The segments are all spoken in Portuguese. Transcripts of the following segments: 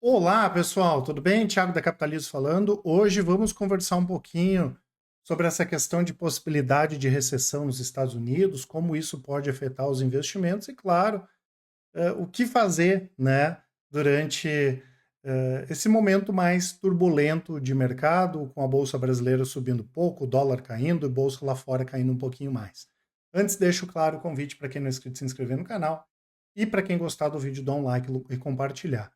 Olá, pessoal, tudo bem? Thiago da Capitalismo falando. Hoje vamos conversar um pouquinho sobre essa questão de possibilidade de recessão nos Estados Unidos, como isso pode afetar os investimentos e, claro, o que fazer, né, durante esse momento mais turbulento de mercado, com a Bolsa brasileira subindo pouco, o dólar caindo e a Bolsa lá fora caindo um pouquinho mais. Antes, deixo claro o convite para quem não é inscrito se inscrever no canal e para quem gostar do vídeo, dar um like e compartilhar.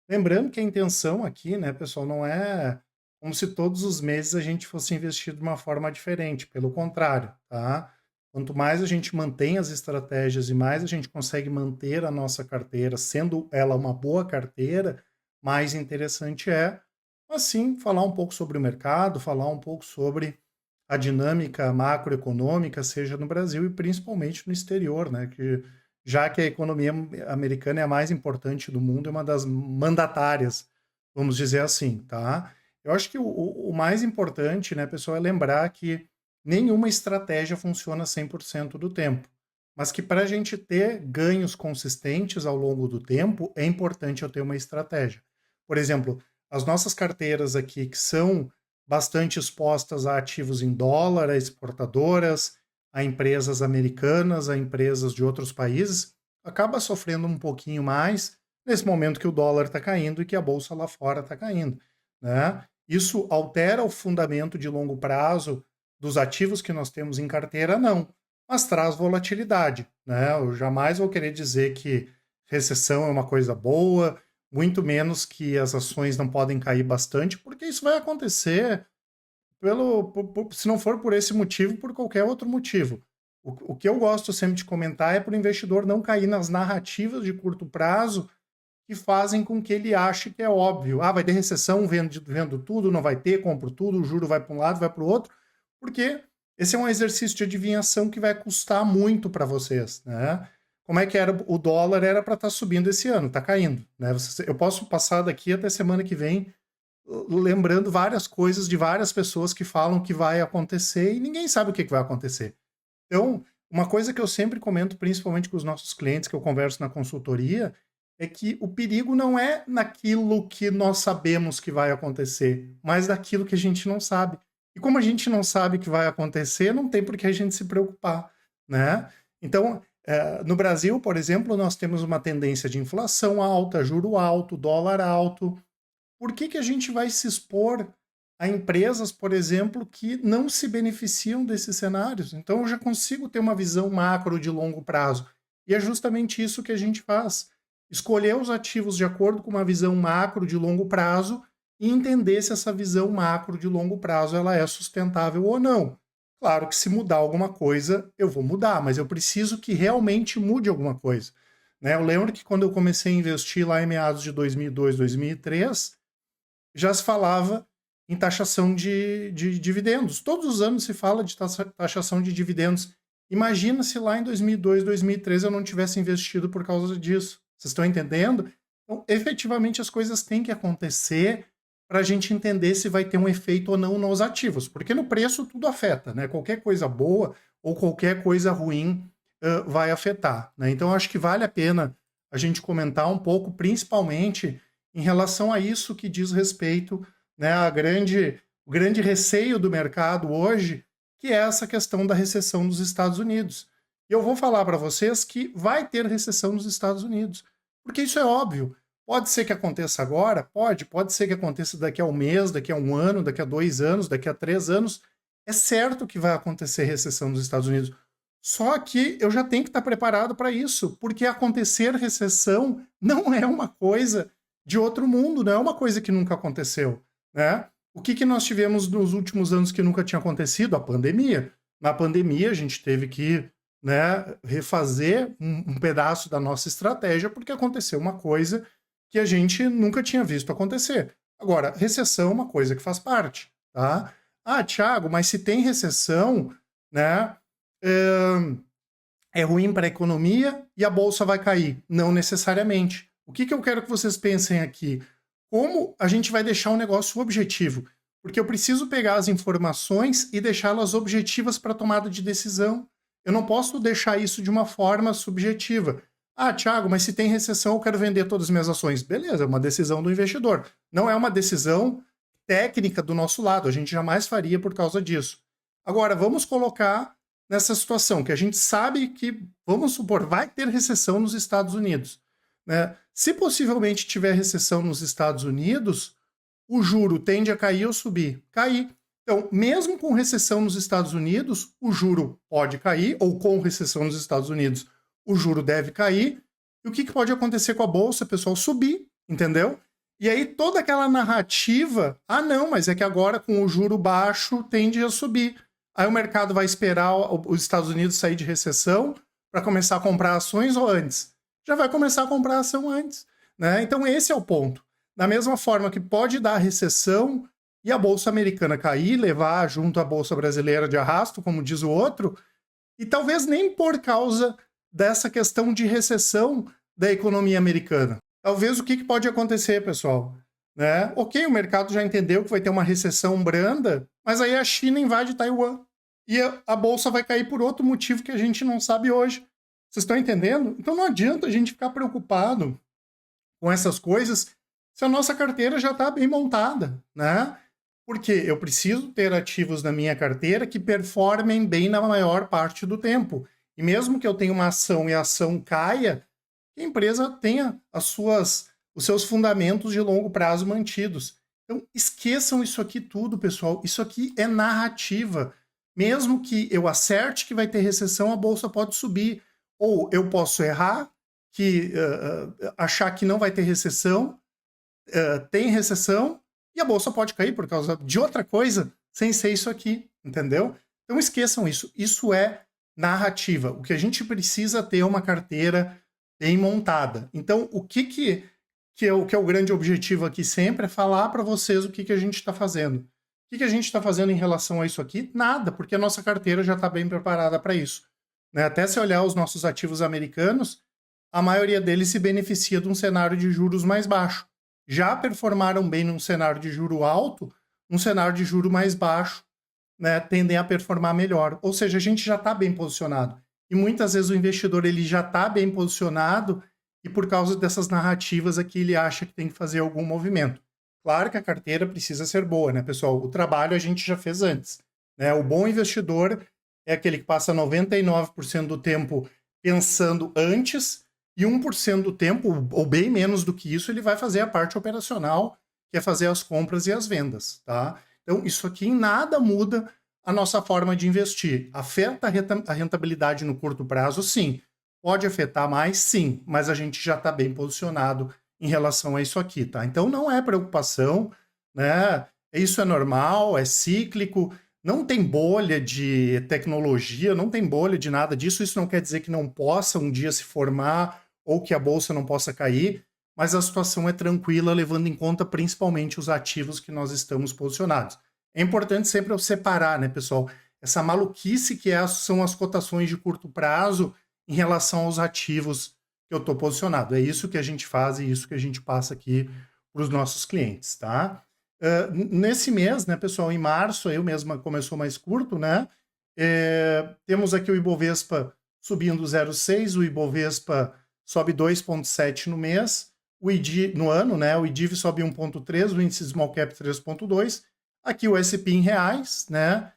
Lembrando que a intenção aqui, né, pessoal, não é como se todos os meses a gente fosse investir de uma forma diferente, pelo contrário, tá? Quanto mais a gente mantém as estratégias e mais a gente consegue manter a nossa carteira, sendo ela uma boa carteira, mais interessante é, assim, falar um pouco sobre o mercado, falar um pouco sobre a dinâmica macroeconômica, seja no Brasil e principalmente no exterior, né? Que já que a economia americana é a mais importante do mundo, é uma das mandatárias, vamos dizer assim, tá? Eu acho que o mais importante, né, pessoal, é lembrar que nenhuma estratégia funciona 100% do tempo, mas que para a gente ter ganhos consistentes ao longo do tempo, é importante eu ter uma estratégia. Por exemplo, as nossas carteiras aqui, que são bastante expostas a ativos em dólar, a exportadoras, a empresas americanas, a empresas de outros países, acaba sofrendo um pouquinho mais nesse momento que o dólar está caindo e que a bolsa lá fora está caindo, né? Isso altera o fundamento de longo prazo dos ativos que nós temos em carteira? Não, mas traz volatilidade, né? Eu jamais vou querer dizer que recessão é uma coisa boa, muito menos que as ações não podem cair bastante, porque isso vai acontecer se não for por esse motivo, por qualquer outro motivo. O que eu gosto sempre de comentar é para o investidor não cair nas narrativas de curto prazo que fazem com que ele ache que é óbvio. Ah, vai ter recessão, vendo tudo, não vai ter, compro tudo, o juro vai para um lado, vai para o outro, porque esse é um exercício de adivinhação que vai custar muito para vocês, né? Como é que era o dólar? Era para estar subindo esse ano, está caindo, né? Eu posso passar daqui até semana que vem lembrando várias coisas de várias pessoas que falam que vai acontecer e ninguém sabe o que vai acontecer. Então, uma coisa que eu sempre comento, principalmente com os nossos clientes que eu converso na consultoria, é que o perigo não é naquilo que nós sabemos que vai acontecer, mas naquilo que a gente não sabe. E como a gente não sabe o que vai acontecer, não tem por que a gente se preocupar, né? Então, no Brasil, por exemplo, nós temos uma tendência de inflação alta, juro alto, dólar alto. Por que a gente vai se expor a empresas, por exemplo, que não se beneficiam desses cenários? Então, eu já consigo ter uma visão macro de longo prazo. E é justamente isso que a gente faz. Escolher os ativos de acordo com uma visão macro de longo prazo e entender se essa visão macro de longo prazo ela é sustentável ou não. Claro que se mudar alguma coisa, eu vou mudar, mas eu preciso que realmente mude alguma coisa. Né? Eu lembro que quando eu comecei a investir lá em meados de 2002, 2003, já se falava em taxação de dividendos. Todos os anos se fala de taxação de dividendos. Imagina se lá em 2002, 2013 eu não tivesse investido por causa disso. Vocês estão entendendo? Então, efetivamente, as coisas têm que acontecer para a gente entender se vai ter um efeito ou não nos ativos. Porque no preço tudo afeta, né? Qualquer coisa boa ou qualquer coisa ruim vai afetar. Né? Então, acho que vale a pena a gente comentar um pouco, principalmente em relação a isso que diz respeito, né, o grande receio do mercado hoje, que é essa questão da recessão nos Estados Unidos. E eu vou falar para vocês que vai ter recessão nos Estados Unidos, porque isso é óbvio. Pode ser que aconteça agora? Pode ser que aconteça daqui a um mês, daqui a um ano, daqui a 2 anos, daqui a 3 anos. É certo que vai acontecer recessão nos Estados Unidos. Só que eu já tenho que estar preparado para isso, porque acontecer recessão não é uma coisa de outro mundo, não é uma coisa que nunca aconteceu, né? O que nós tivemos nos últimos anos que nunca tinha acontecido? A pandemia. Na pandemia, a gente teve que, né, refazer um pedaço da nossa estratégia porque aconteceu uma coisa que a gente nunca tinha visto acontecer. Agora, recessão é uma coisa que faz parte, tá? Ah, Thiago, mas se tem recessão, né, é ruim para a economia e a bolsa vai cair. Não necessariamente. O que eu quero que vocês pensem aqui? Como a gente vai deixar o negócio objetivo? Porque eu preciso pegar as informações e deixá-las objetivas para tomada de decisão. Eu não posso deixar isso de uma forma subjetiva. Ah, Thiago, mas se tem recessão, eu quero vender todas as minhas ações. Beleza, é uma decisão do investidor. Não é uma decisão técnica do nosso lado, a gente jamais faria por causa disso. Agora, vamos colocar nessa situação que a gente sabe que, vamos supor, vai ter recessão nos Estados Unidos. Né? Se possivelmente tiver recessão nos Estados Unidos, o juro tende a cair ou subir? Cair. Então, mesmo com recessão nos Estados Unidos, o juro pode cair, ou com recessão nos Estados Unidos, o juro deve cair. E o que pode acontecer com a bolsa, pessoal? Subir, entendeu? E aí toda aquela narrativa, ah não, mas é que agora com o juro baixo tende a subir. Aí o mercado vai esperar os Estados Unidos sair de recessão para começar a comprar ações ou antes? Já vai começar a comprar ação antes. Né? Então esse é o ponto. Da mesma forma que pode dar recessão e a bolsa americana cair, levar junto a bolsa brasileira de arrasto, como diz o outro, e talvez nem por causa dessa questão de recessão da economia americana. Talvez o que pode acontecer, pessoal? Né? Ok, o mercado já entendeu que vai ter uma recessão branda, mas aí a China invade Taiwan. E a bolsa vai cair por outro motivo que a gente não sabe hoje. Vocês estão entendendo? Então não adianta a gente ficar preocupado com essas coisas se a nossa carteira já está bem montada, né? Porque eu preciso ter ativos na minha carteira que performem bem na maior parte do tempo. E mesmo que eu tenha uma ação e a ação caia, que a empresa tenha os seus fundamentos de longo prazo mantidos. Então, esqueçam isso aqui tudo, pessoal. Isso aqui é narrativa. Mesmo que eu acerte que vai ter recessão, a bolsa pode subir. Ou eu posso errar, achar que não vai ter recessão, tem recessão, e a bolsa pode cair por causa de outra coisa, sem ser isso aqui, entendeu? Então esqueçam isso. Isso é narrativa. O que a gente precisa ter é uma carteira bem montada. Então, o que é o grande objetivo aqui sempre é falar para vocês o que a gente está fazendo. O que a gente está fazendo em relação a isso aqui? Nada, porque a nossa carteira já está bem preparada para isso. Né? Até se olhar os nossos ativos americanos, a maioria deles se beneficia de um cenário de juros mais baixo. Já performaram bem num cenário de juro alto, um cenário de juro mais baixo, né, tendem a performar melhor. Ou seja, a gente já está bem posicionado. E muitas vezes o investidor ele já está bem posicionado e por causa dessas narrativas aqui ele acha que tem que fazer algum movimento. Claro que a carteira precisa ser boa, né, pessoal? O trabalho a gente já fez antes. Né? O bom investidor é aquele que passa 99% do tempo pensando antes e 1% do tempo, ou bem menos do que isso, ele vai fazer a parte operacional, que é fazer as compras e as vendas, tá? Então, isso aqui em nada muda a nossa forma de investir. Afeta a rentabilidade no curto prazo? Sim. Pode afetar mais? Sim. Mas a gente já está bem posicionado em relação a isso aqui, tá? Então, não é preocupação, né? Isso é normal, é cíclico, não tem bolha de tecnologia, não tem bolha de nada disso. Isso não quer dizer que não possa um dia se formar ou que a bolsa não possa cair, mas a situação é tranquila, levando em conta principalmente os ativos que nós estamos posicionados. É importante sempre eu separar, né, pessoal, essa maluquice que são as cotações de curto prazo em relação aos ativos que eu estou posicionado. É isso que a gente faz e isso que a gente passa aqui para os nossos clientes, tá? Nesse mês, né, pessoal, em março, eu mesma começou mais curto, né? Temos aqui o Ibovespa subindo 0,6, o Ibovespa sobe 2,7 no mês, no ano, né? O IDIV sobe 1,3, o índice Small Cap 3,2. Aqui o S&P em reais, né?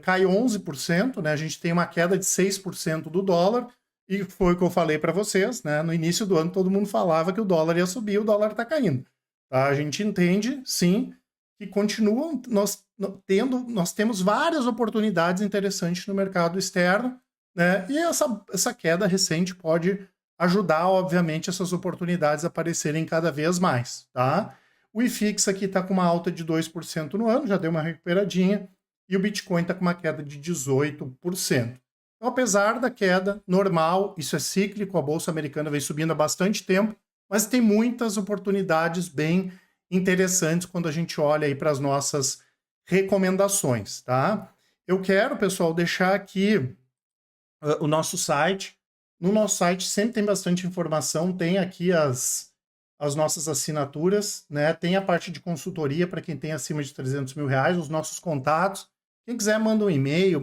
Cai 11%, né? A gente tem uma queda de 6% do dólar, e foi o que eu falei para vocês, né? No início do ano todo mundo falava que o dólar ia subir, o dólar está caindo. Tá? A gente entende, sim, que continuam, nós temos várias oportunidades interessantes no mercado externo, né? E essa queda recente pode ajudar, obviamente, essas oportunidades a aparecerem cada vez mais, tá? O IFIX aqui está com uma alta de 2% no ano, já deu uma recuperadinha, e o Bitcoin está com uma queda de 18%. Então, apesar da queda normal, isso é cíclico, a Bolsa Americana vem subindo há bastante tempo, mas tem muitas oportunidades bem interessantes quando a gente olha aí para as nossas recomendações, tá? Eu quero, pessoal, deixar aqui o nosso site. No nosso site sempre tem bastante informação, tem aqui as nossas assinaturas, né? Tem a parte de consultoria para quem tem acima de R$300 mil, os nossos contatos. Quem quiser, manda um e-mail,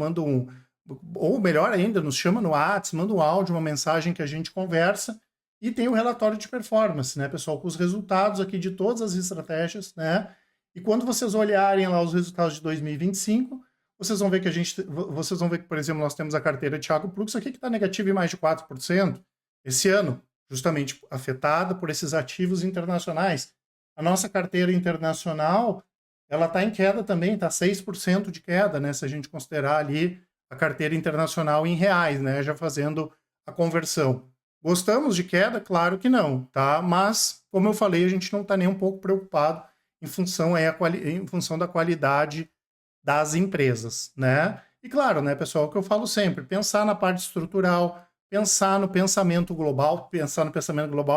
ou melhor ainda, nos chama no WhatsApp, manda um áudio, uma mensagem que a gente conversa, e tem o relatório de performance, né, pessoal, com os resultados aqui de todas as estratégias, né? E quando vocês olharem lá os resultados de 2025, vocês vão ver que, por exemplo, nós temos a carteira de Thiago Plux aqui que está negativa em mais de 4% esse ano, justamente afetada por esses ativos internacionais. A nossa carteira internacional, ela está em queda também, está 6% de queda, né? Se a gente considerar ali a carteira internacional em reais, né? Já fazendo a conversão. Gostamos de queda? Claro que não, tá? Mas, como eu falei, a gente não está nem um pouco preocupado em função da qualidade das empresas, né? E claro, né, pessoal, o que eu falo sempre, pensar na parte estrutural, pensar no pensamento global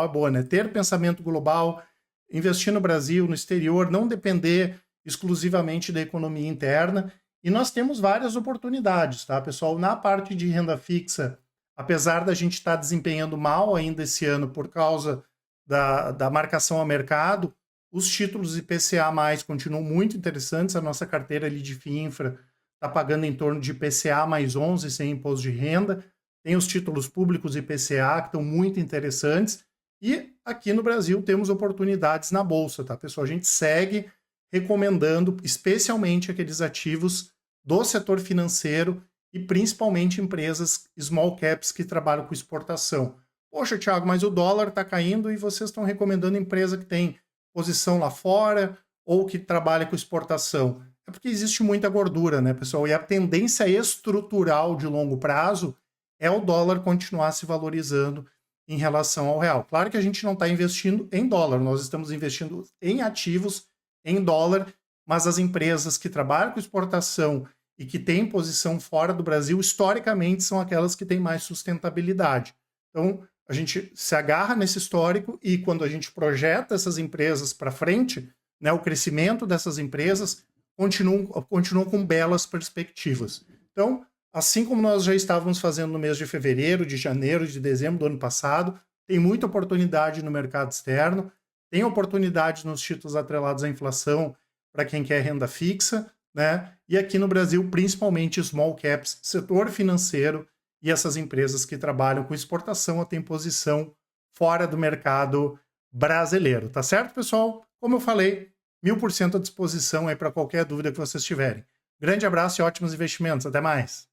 é boa, né? Ter pensamento global, investir no Brasil, no exterior, não depender exclusivamente da economia interna. E nós temos várias oportunidades, tá, pessoal? Na parte de renda fixa, apesar da gente estar desempenhando mal ainda esse ano por causa da marcação a mercado, os títulos IPCA+, continuam muito interessantes. A nossa carteira ali de FIINFRA está pagando em torno de IPCA mais 11 sem imposto de renda. Tem os títulos públicos IPCA que estão muito interessantes. E aqui no Brasil temos oportunidades na Bolsa, tá, pessoal? A gente segue recomendando especialmente aqueles ativos do setor financeiro e principalmente empresas small caps que trabalham com exportação. Poxa, Thiago, mas o dólar está caindo e vocês estão recomendando empresa que tem posição lá fora ou que trabalha com exportação. É porque existe muita gordura, né, pessoal? E a tendência estrutural de longo prazo é o dólar continuar se valorizando em relação ao real. Claro que a gente não está investindo em dólar, nós estamos investindo em ativos em dólar, mas as empresas que trabalham com exportação e que têm posição fora do Brasil, historicamente, são aquelas que têm mais sustentabilidade. Então, a gente se agarra nesse histórico e quando a gente projeta essas empresas para frente, né, o crescimento dessas empresas continuam com belas perspectivas. Então, assim como nós já estávamos fazendo no mês de fevereiro, de janeiro, de dezembro do ano passado, tem muita oportunidade no mercado externo, tem oportunidade nos títulos atrelados à inflação para quem quer renda fixa, né? E aqui no Brasil, principalmente small caps, setor financeiro e essas empresas que trabalham com exportação têm posição fora do mercado brasileiro, tá certo, pessoal? Como eu falei, 1000% à disposição aí para qualquer dúvida que vocês tiverem. Grande abraço e ótimos investimentos. Até mais!